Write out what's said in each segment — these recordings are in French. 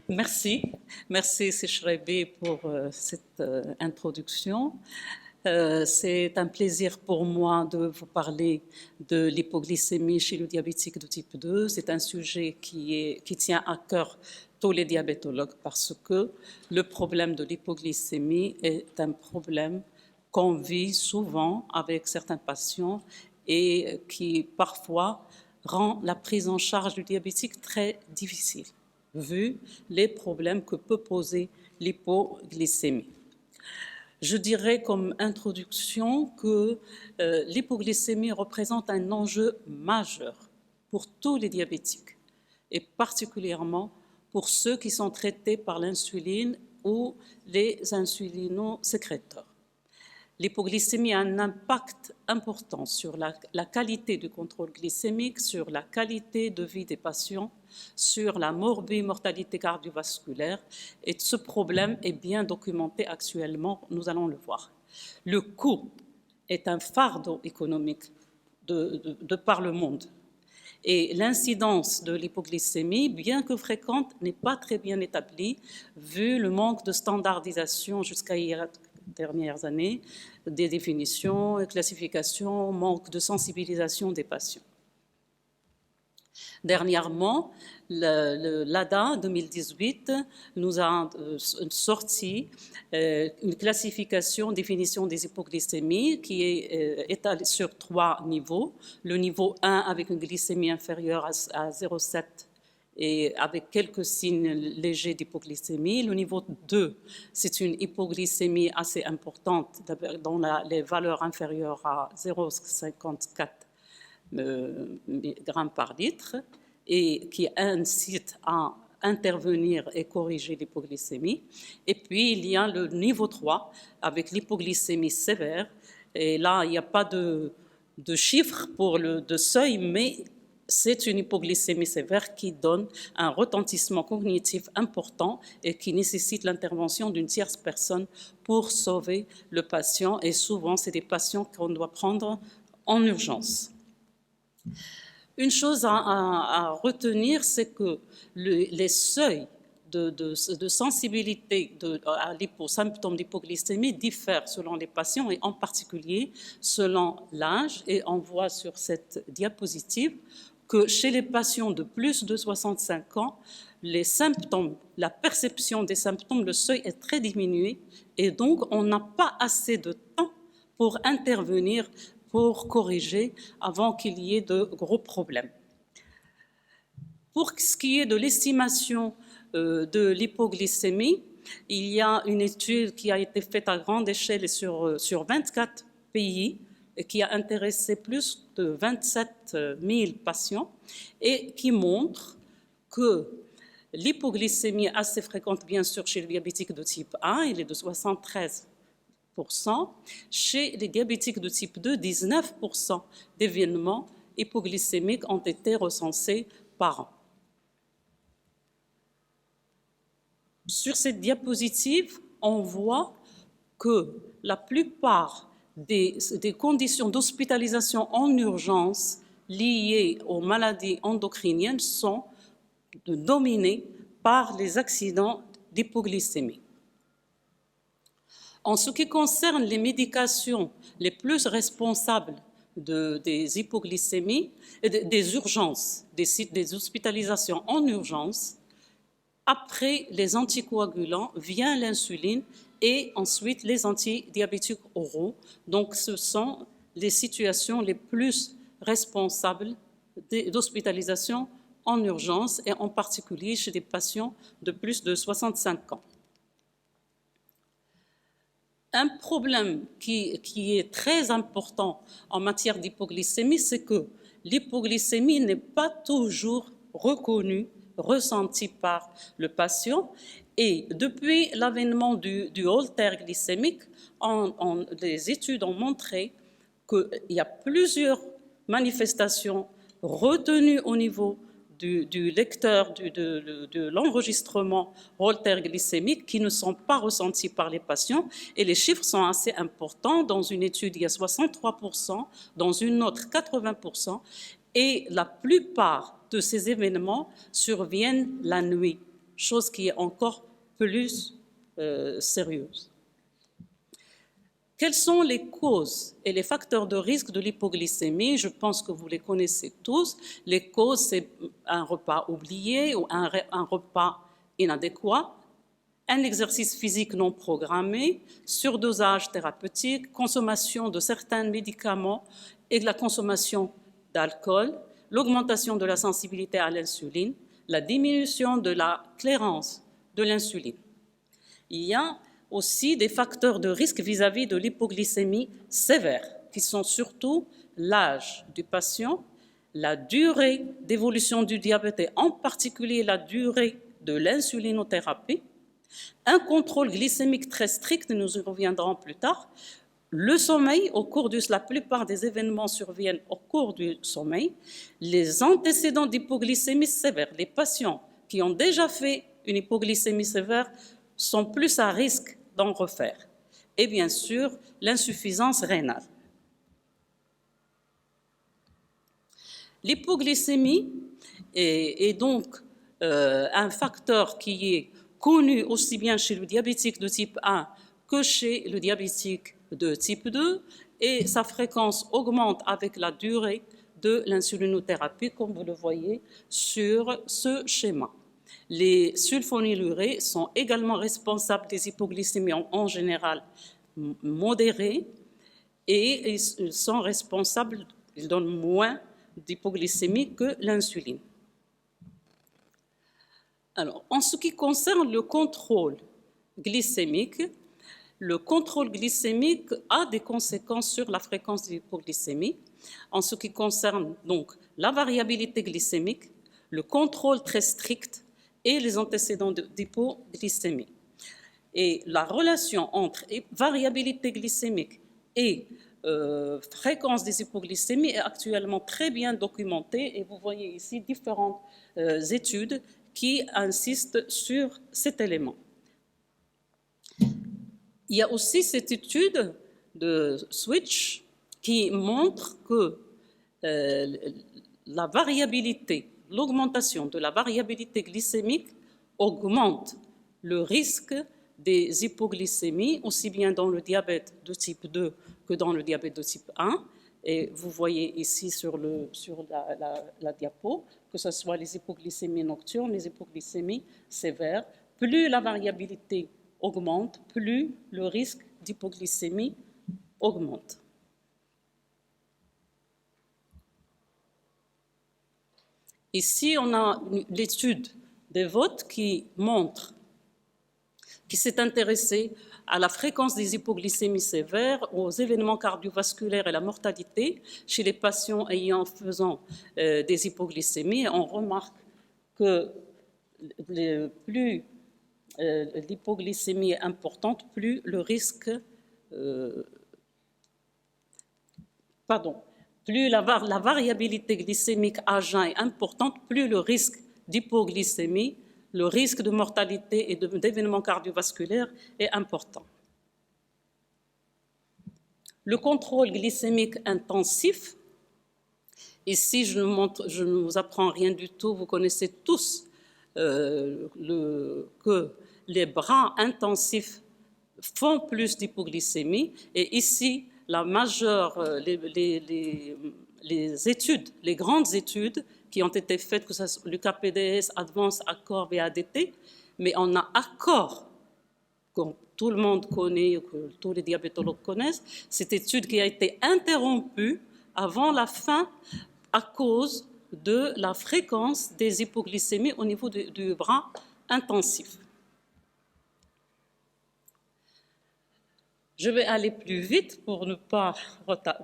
Merci. Merci Sechrebi pour cette introduction. C'est un plaisir pour moi de vous parler de l'hypoglycémie chez le diabétique de type 2. C'est un sujet qui tient à cœur tous les diabétologues parce que le problème de l'hypoglycémie est un problème qu'on vit souvent avec certains patients et qui parfois rend la prise en charge du diabétique très difficile, vu les problèmes que peut poser l'hypoglycémie. Je dirais comme introduction que l'hypoglycémie représente un enjeu majeur pour tous les diabétiques et particulièrement pour ceux qui sont traités par l'insuline ou les insulinosécréteurs. L'hypoglycémie a un impact important sur la qualité du contrôle glycémique, sur la qualité de vie des patients, sur la morbimortalité cardiovasculaire. Et ce problème est bien documenté actuellement, nous allons le voir. Le coût est un fardeau économique de par le monde. Et l'incidence de l'hypoglycémie, bien que fréquente, n'est pas très bien établie, vu le manque de standardisation jusqu'à hier dernières années, des définitions et classifications, manque de sensibilisation des patients. Dernièrement, l'ADA 2018 nous a sorti une classification, définition des hypoglycémies qui est étalée sur 3 niveaux. Le niveau 1 avec une glycémie inférieure à 0,7 et avec quelques signes légers d'hypoglycémie. Le niveau 2, c'est une hypoglycémie assez importante dans les valeurs inférieures à 0,54 grammes par litre et qui incite à intervenir et corriger l'hypoglycémie. Et puis, il y a le niveau 3 avec l'hypoglycémie sévère. Et là, il n'y a pas de chiffre de seuil, mais c'est une hypoglycémie sévère qui donne un retentissement cognitif important et qui nécessite l'intervention d'une tierce personne pour sauver le patient. Et souvent, c'est des patients qu'on doit prendre en urgence. Une chose à retenir, c'est que les seuils de sensibilité aux symptômes d'hypoglycémie diffèrent selon les patients et en particulier selon l'âge. Et on voit sur cette diapositive que chez les patients de plus de 65 ans, les symptômes, la perception des symptômes, le seuil est très diminué et donc on n'a pas assez de temps pour intervenir, pour corriger avant qu'il y ait de gros problèmes. Pour ce qui est de l'estimation de l'hypoglycémie, il y a une étude qui a été faite à grande échelle sur 24 pays et qui a intéressé plus de 27 000 patients et qui montre que l'hypoglycémie assez fréquente, bien sûr, chez le diabétique de type 1, il est de 73%. Chez les diabétiques de type 2, 19% d'événements hypoglycémiques ont été recensés par an. Sur cette diapositive, on voit que la plupart des conditions d'hospitalisation en urgence liées aux maladies endocriniennes sont dominées par les accidents d'hypoglycémie. En ce qui concerne les médications les plus responsables des hypoglycémies, des urgences, des hospitalisations en urgence, après les anticoagulants vient l'insuline et ensuite les antidiabétiques oraux. Donc ce sont les situations les plus responsables d'hospitalisation en urgence et en particulier chez des patients de plus de 65 ans. Un problème qui est très important en matière d'hypoglycémie, c'est que l'hypoglycémie n'est pas toujours reconnue, ressentie par le patient. Et depuis l'avènement du holter glycémique, les études ont montré qu'il y a plusieurs manifestations retenues au niveau du lecteur, de l'enregistrement holter glycémique qui ne sont pas ressentis par les patients. Et les chiffres sont assez importants. Dans une étude, il y a 63%, dans une autre, 80%. Et la plupart de ces événements surviennent la nuit, chose qui est encore plus sérieuse. Quelles sont les causes et les facteurs de risque de l'hypoglycémie? Je pense que vous les connaissez tous. Les causes, c'est un repas oublié ou un repas inadéquat, un exercice physique non programmé, surdosage thérapeutique, consommation de certains médicaments et de la consommation d'alcool, l'augmentation de la sensibilité à l'insuline, la diminution de la clairance de l'insuline. Il y a aussi des facteurs de risque vis-à-vis de l'hypoglycémie sévère, qui sont surtout l'âge du patient, la durée d'évolution du diabète et en particulier la durée de l'insulinothérapie, un contrôle glycémique très strict, nous y reviendrons plus tard, le sommeil, la plupart des événements surviennent au cours du sommeil, les antécédents d'hypoglycémie sévère, les patients qui ont déjà fait une hypoglycémie sévère sont plus à risque d'en refaire, et bien sûr l'insuffisance rénale. L'hypoglycémie est donc un facteur qui est connu aussi bien chez le diabétique de type 1 que chez le diabétique de type 2 et sa fréquence augmente avec la durée de l'insulinothérapie, comme vous le voyez sur ce schéma. Les sulfonylurées sont également responsables des hypoglycémies en général modérées et ils sont responsables, ils donnent moins d'hypoglycémie que l'insuline. Alors, en ce qui concerne le contrôle glycémique a des conséquences sur la fréquence de l'hypoglycémie. En ce qui concerne donc la variabilité glycémique, le contrôle très strict et les antécédents d'hypoglycémie. Et la relation entre variabilité glycémique et fréquence des hypoglycémies est actuellement très bien documentée et vous voyez ici différentes études qui insistent sur cet élément. Il y a aussi cette étude de Switch qui montre que l'augmentation de la variabilité glycémique augmente le risque des hypoglycémies, aussi bien dans le diabète de type 2 que dans le diabète de type 1. Et vous voyez ici sur la diapo que ce soit les hypoglycémies nocturnes, les hypoglycémies sévères. Plus la variabilité augmente, plus le risque d'hypoglycémie augmente. Ici, on a l'étude des votes qui s'est intéressée à la fréquence des hypoglycémies sévères, aux événements cardiovasculaires et la mortalité chez les patients faisant des hypoglycémies. On remarque que plus l'hypoglycémie est importante, plus le risque, plus la variabilité glycémique à jeun est importante, plus le risque d'hypoglycémie, le risque de mortalité et d'événements cardiovasculaires est important. Le contrôle glycémique intensif, ici je ne vous apprends rien du tout, vous connaissez tous que les bras intensifs font plus d'hypoglycémie et ici les grandes études qui ont été faites, que ce soit le KPDS, Advance, Accord, VADT, mais on a Accord, que tout le monde connaît, que tous les diabétologues connaissent, cette étude qui a été interrompue avant la fin à cause de la fréquence des hypoglycémies au niveau du bras intensif. Je vais aller plus vite pour ne pas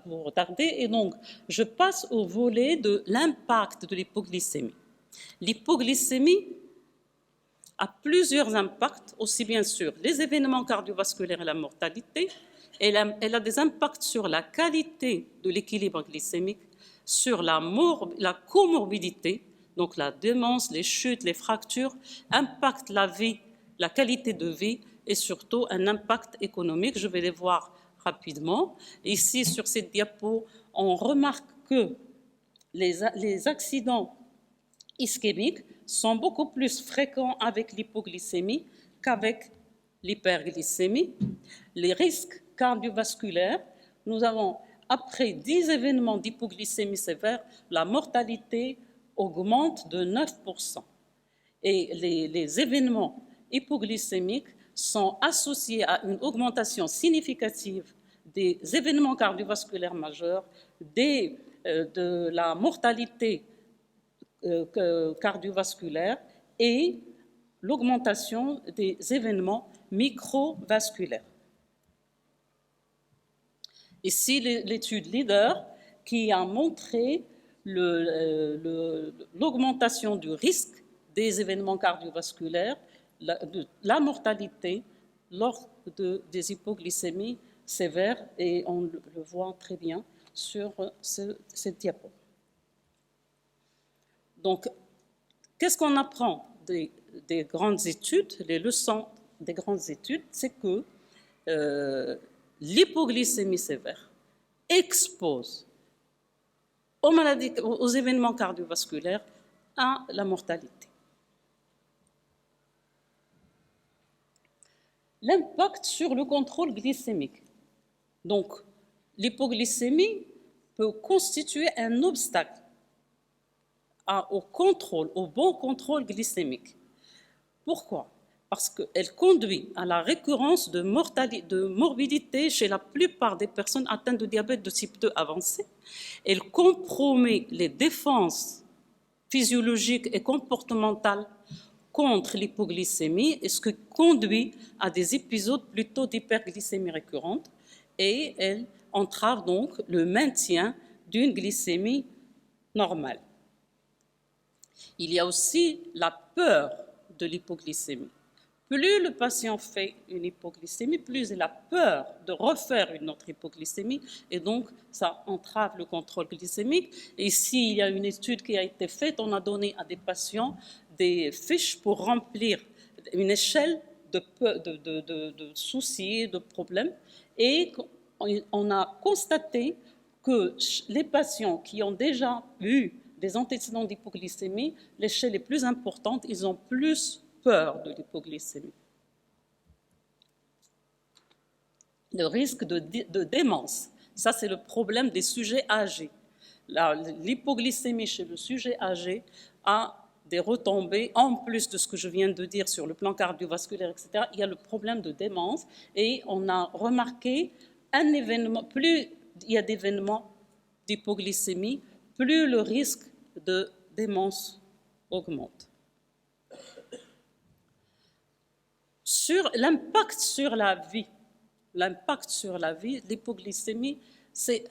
vous retarder et donc je passe au volet de l'impact de l'hypoglycémie. L'hypoglycémie a plusieurs impacts, aussi bien sur les événements cardiovasculaires et la mortalité, elle a des impacts sur la qualité de l'équilibre glycémique, sur la comorbidité, donc la démence, les chutes, les fractures, impacte la vie, la qualité de vie, et surtout un impact économique. Je vais les voir rapidement. Ici, sur cette diapo, on remarque que les accidents ischémiques sont beaucoup plus fréquents avec l'hypoglycémie qu'avec l'hyperglycémie. Les risques cardiovasculaires, nous avons, après 10 événements d'hypoglycémie sévère, la mortalité augmente de 9%. Et les événements hypoglycémiques sont associés à une augmentation significative des événements cardiovasculaires majeurs, de la mortalité cardiovasculaire et l'augmentation des événements microvasculaires. Ici, l'étude LEADER qui a montré l'augmentation du risque des événements cardiovasculaires, la mortalité lors des hypoglycémies sévères, et on le voit très bien sur cette diapo. Donc, qu'est-ce qu'on apprend des grandes études? Les leçons des grandes études, c'est que l'hypoglycémie sévère expose aux événements cardiovasculaires à la mortalité. L'impact sur le contrôle glycémique. Donc, l'hypoglycémie peut constituer un obstacle au bon contrôle glycémique. Pourquoi? Parce qu'elle conduit à la récurrence de morbidité chez la plupart des personnes atteintes de diabète de type 2 avancé. Elle compromet les défenses physiologiques et comportementales contre l'hypoglycémie, ce qui conduit à des épisodes plutôt d'hyperglycémie récurrente, et elle entrave donc le maintien d'une glycémie normale. Il y a aussi la peur de l'hypoglycémie. Plus le patient fait une hypoglycémie, plus il a peur de refaire une autre hypoglycémie, et donc ça entrave le contrôle glycémique. Et s'il y a une étude qui a été faite, on a donné à des patients des fiches pour remplir une échelle de soucis, de problèmes, et on a constaté que les patients qui ont déjà eu des antécédents d'hypoglycémie, l'échelle est plus importante, ils ont plus peur de l'hypoglycémie. Le risque de démence, ça c'est le problème des sujets âgés. L'hypoglycémie chez le sujet âgé a des retombées, en plus de ce que je viens de dire sur le plan cardiovasculaire, etc. Il y a le problème de démence, et on a remarqué plus il y a d'événements d'hypoglycémie, plus le risque de démence augmente. Sur l'impact sur la vie, l'hypoglycémie, c'est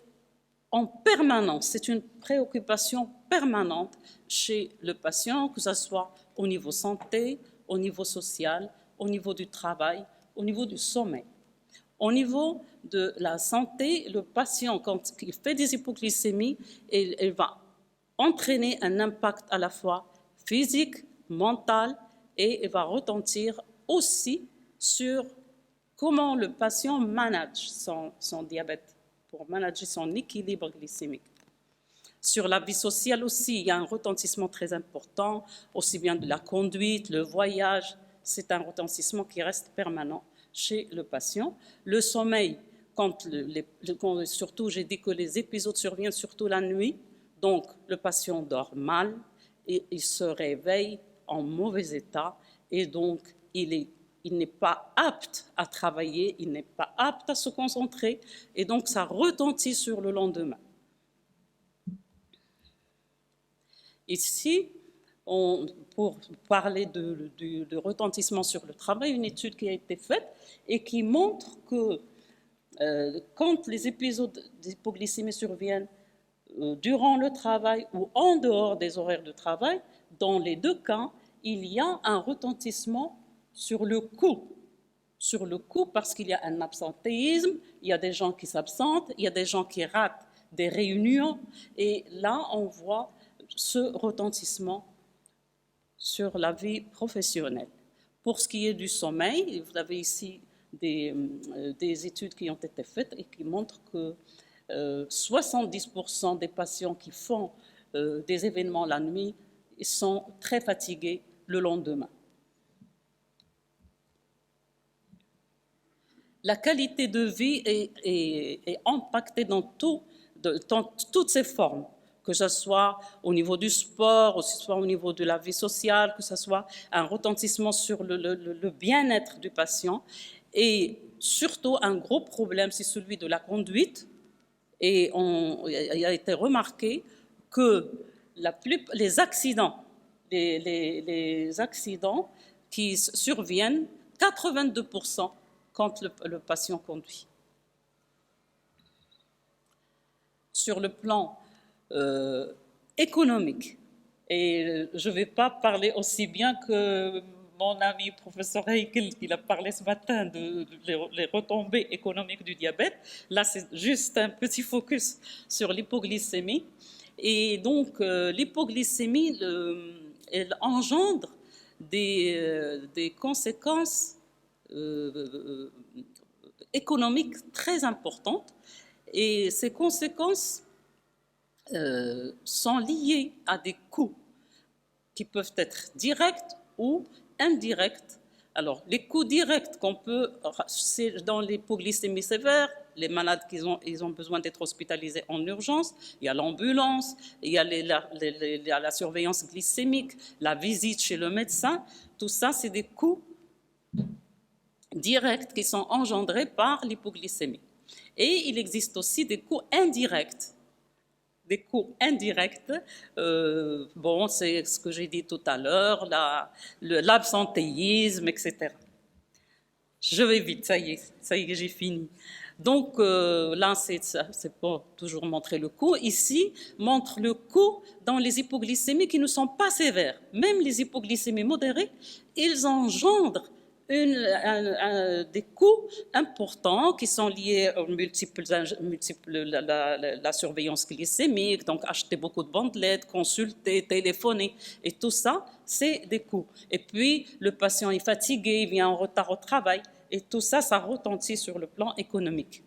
en permanence, c'est une préoccupation permanente chez le patient, que ce soit au niveau santé, au niveau social, au niveau du travail, au niveau du sommeil. Au niveau de la santé, le patient, quand il fait des hypoglycémies, il va entraîner un impact à la fois physique, mental, et il va retentir aussi sur comment le patient manage son diabète, pour manager son équilibre glycémique. Sur la vie sociale aussi, il y a un retentissement très important, aussi bien de la conduite, le voyage, c'est un retentissement qui reste permanent chez le patient. Le sommeil, surtout j'ai dit que les épisodes surviennent surtout la nuit, donc le patient dort mal et il se réveille en mauvais état, et donc il n'est pas apte à travailler, il n'est pas apte à se concentrer, et donc ça retentit sur le lendemain. Ici, pour parler de retentissement sur le travail, une étude qui a été faite et qui montre que quand les épisodes d'hypoglycémie surviennent durant le travail ou en dehors des horaires de travail, dans les deux cas, il y a un retentissement sur le coût, parce qu'il y a un absentéisme, il y a des gens qui s'absentent, il y a des gens qui ratent des réunions, et là on voit ce retentissement sur la vie professionnelle. Pour ce qui est du sommeil, vous avez ici des études qui ont été faites et qui montrent que 70% des patients qui font des événements la nuit, ils sont très fatigués le lendemain. La qualité de vie est impactée dans toutes ses formes, que ce soit au niveau du sport, que ce soit au niveau de la vie sociale, que ce soit un retentissement sur le bien-être du patient. Et surtout, un gros problème, c'est celui de la conduite. Et il a été remarqué que les accidents qui surviennent, 82% quand le patient conduit. Sur le plan économique, et je ne vais pas parler aussi bien que mon ami professeur Heikel, qui a parlé ce matin les retombées économiques du diabète. Là, c'est juste un petit focus sur l'hypoglycémie. Et donc, l'hypoglycémie, elle engendre des conséquences économiques très importantes. Et ces conséquences sont liées à des coûts qui peuvent être directs ou indirects. Alors, les coûts directs c'est dans l'hypoglycémie sévère, les malades ils ont besoin d'être hospitalisés en urgence, il y a l'ambulance, il y a la surveillance glycémique, la visite chez le médecin, tout ça, c'est des coûts directs qui sont engendrés par l'hypoglycémie. Et il existe aussi des coûts indirects. Des coûts indirects, c'est ce que j'ai dit tout à l'heure, l'absentéisme, etc. Je vais vite, ça y est, j'ai fini. Donc là, c'est pour toujours montrer le coût. Ici, montre le coût dans les hypoglycémies qui ne sont pas sévères. Même les hypoglycémies modérées, ils engendrent des coûts importants qui sont liés aux la surveillance glycémique, donc acheter beaucoup de bandelettes, consulter, téléphoner, et tout ça, c'est des coûts. Et puis, le patient est fatigué, il vient en retard au travail, et tout ça, ça retentit sur le plan économique.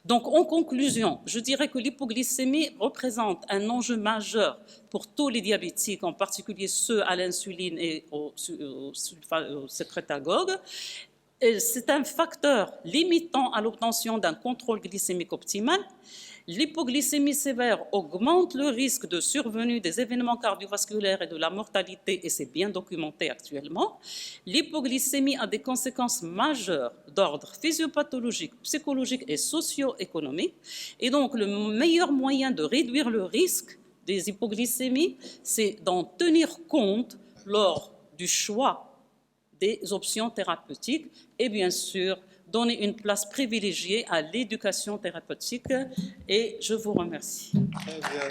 Donc, en conclusion, je dirais que l'hypoglycémie représente un enjeu majeur pour tous les diabétiques, en particulier ceux à l'insuline et au sécrétagogue. C'est un facteur limitant à l'obtention d'un contrôle glycémique optimal. L'hypoglycémie sévère augmente le risque de survenue des événements cardiovasculaires et de la mortalité, et c'est bien documenté actuellement. L'hypoglycémie a des conséquences majeures d'ordre physiopathologique, psychologique et socio-économique. Et donc, le meilleur moyen de réduire le risque des hypoglycémies, c'est d'en tenir compte lors du choix des options thérapeutiques et bien sûr donner une place privilégiée à l'éducation thérapeutique. Et je vous remercie. Très bien.